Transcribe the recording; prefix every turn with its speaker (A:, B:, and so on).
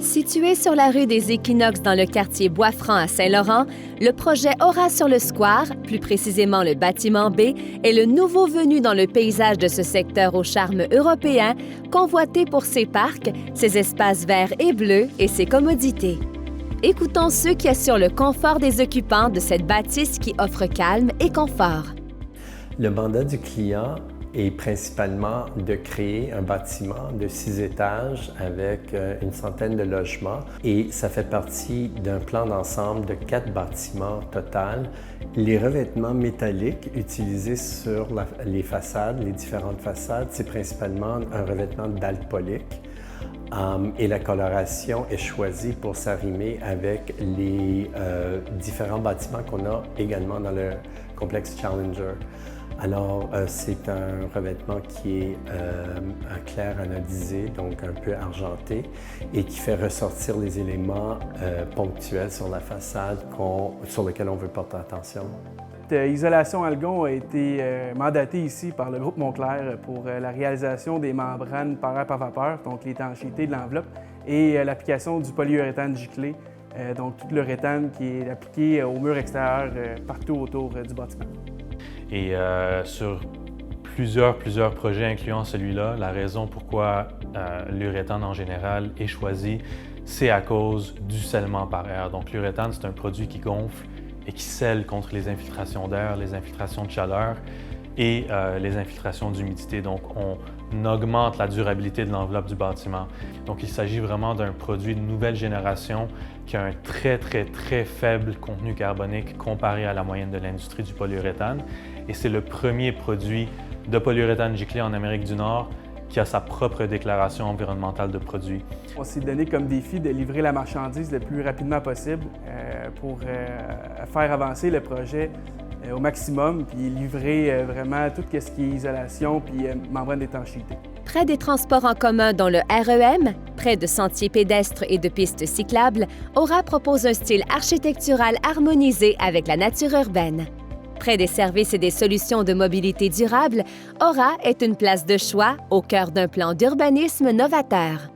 A: Situé sur la rue des Équinoxes dans le quartier Bois-Franc à Saint-Laurent, le projet Aura sur le Square, plus précisément le bâtiment B, est le nouveau venu dans le paysage de ce secteur au charme européen, convoité pour ses parcs, ses espaces verts et bleus et ses commodités. Écoutons ceux qui assurent le confort des occupants de cette bâtisse qui offre calme et confort.
B: Le mandat du client est principalement de créer un bâtiment de 6 étages avec une centaine de logements et ça fait partie d'un plan d'ensemble de 4 bâtiments total. Les revêtements métalliques utilisés sur les façades, les différentes façades, c'est principalement un revêtement d'alpolique. Et la coloration est choisie pour s'arrimer avec les différents bâtiments qu'on a également dans le complexe Challenger. Alors, c'est un revêtement qui est clair anodisé, donc un peu argenté, et qui fait ressortir les éléments ponctuels sur la façade sur lesquels on veut porter attention.
C: Isolation Algon a été mandatée ici par le groupe Montclair pour la réalisation des membranes par air par vapeur, donc l'étanchéité de l'enveloppe, et l'application du polyuréthane giclé, donc tout l'uréthane qui est appliqué au mur extérieur partout autour du bâtiment.
D: Et sur plusieurs projets, incluant celui-là, la raison pourquoi l'uréthane en général est choisi, c'est à cause du scellement par air. Donc l'uréthane, c'est un produit qui gonfle et qui scelle contre les infiltrations d'air, les infiltrations de chaleur et les infiltrations d'humidité. Donc on augmente la durabilité de l'enveloppe du bâtiment. Donc il s'agit vraiment d'un produit de nouvelle génération qui a un très faible contenu carbonique comparé à la moyenne de l'industrie du polyuréthane. Et c'est le premier produit de polyuréthane giclé en Amérique du Nord qui a sa propre déclaration environnementale de produit.
C: On s'est donné comme défi de livrer la marchandise le plus rapidement possible pour faire avancer le projet au maximum, puis livrer vraiment tout ce qui est isolation puis membrane d'étanchéité.
A: Près des transports en commun dont le REM, près de sentiers pédestres et de pistes cyclables, Aura propose un style architectural harmonisé avec la nature urbaine. Près des services et des solutions de mobilité durable, Aura est une place de choix au cœur d'un plan d'urbanisme novateur.